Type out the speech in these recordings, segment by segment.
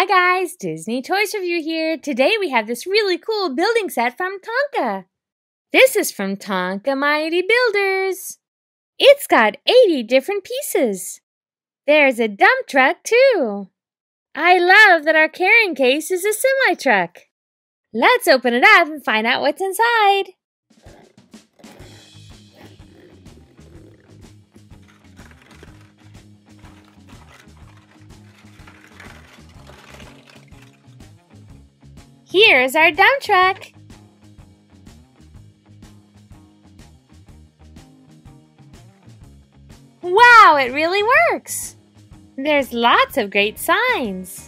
Hi guys, Disney Toys Review here. Today we have this really cool building set from Tonka. This is from Tonka Mighty Builders. It's got 80 different pieces. There's a dump truck too. I love that our carrying case is a semi-truck. Let's open it up and find out what's inside. Here's our dump truck. Wow, it really works. There's lots of great signs.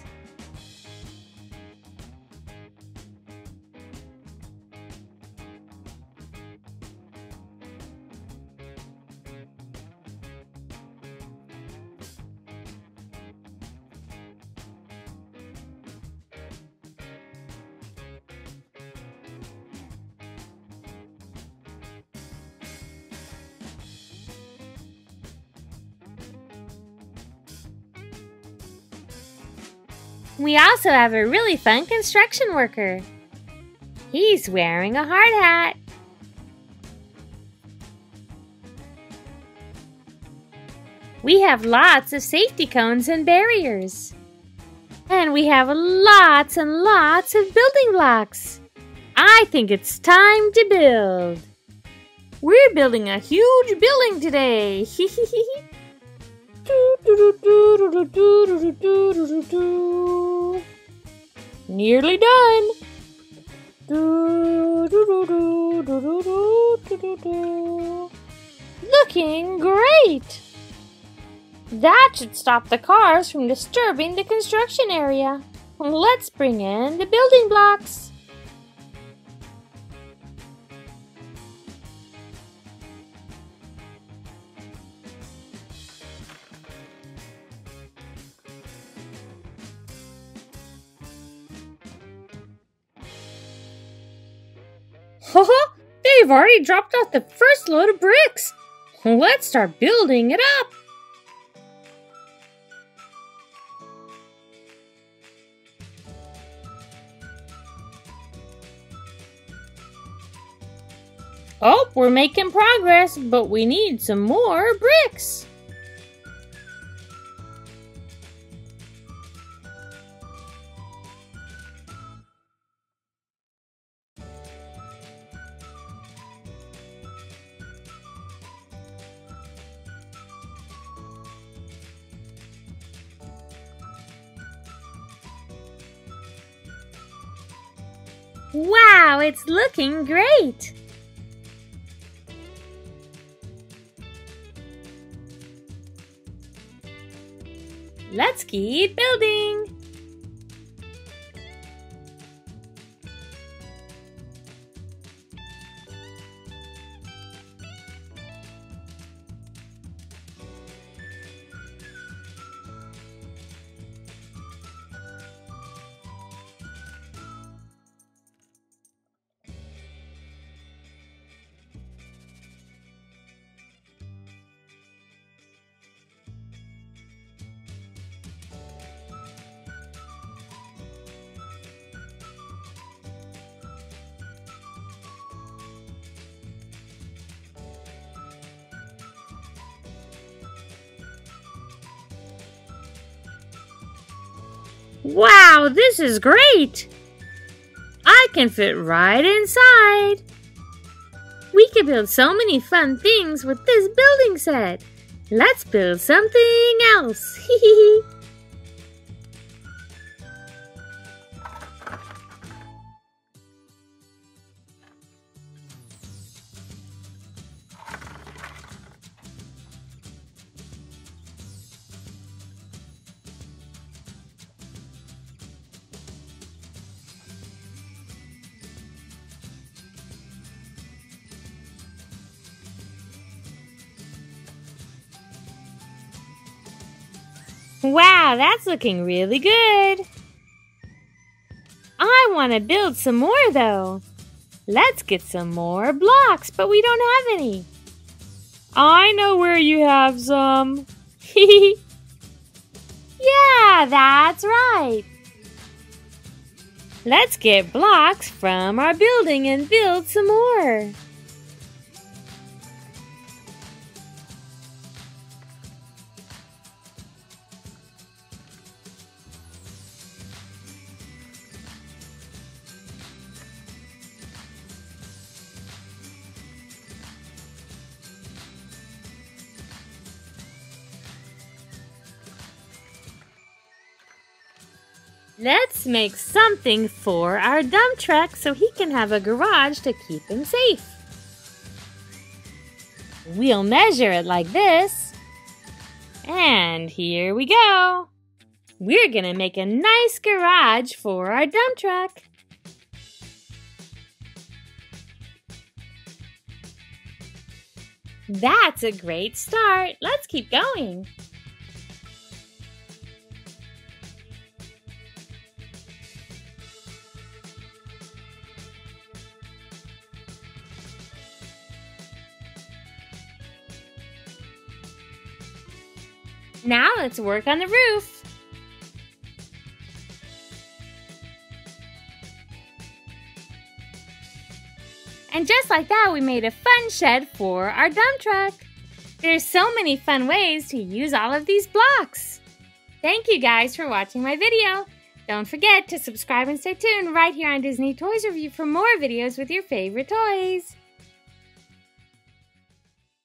We also have a really fun construction worker. He's wearing a hard hat. We have lots of safety cones and barriers. And we have lots and lots of building blocks. I think it's time to build. We're building a huge building today. Nearly done. Looking great. That should stop the cars from disturbing the construction area. Let's bring in the building blocks. They've already dropped off the first load of bricks. Let's start building it up. Oh, we're making progress, but we need some more bricks. Wow, it's looking great! Let's keep building! Wow, this is great! I can fit right inside. We can build so many fun things with this building set. Let's build something else. Wow, that's looking really good. I want to build some more though. Let's get some more blocks, but we don't have any. I know where you have some. Yeah, that's right. Let's get blocks from our building and build some more. Let's make something for our dump truck so he can have a garage to keep him safe. We'll measure it like this. And here we go. We're gonna make a nice garage for our dump truck. That's a great start. Let's keep going. Now let's work on the roof. And just like that, we made a fun shed for our dump truck. There's so many fun ways to use all of these blocks. Thank you guys for watching my video. Don't forget to subscribe and stay tuned right here on Disney Toys Review for more videos with your favorite toys.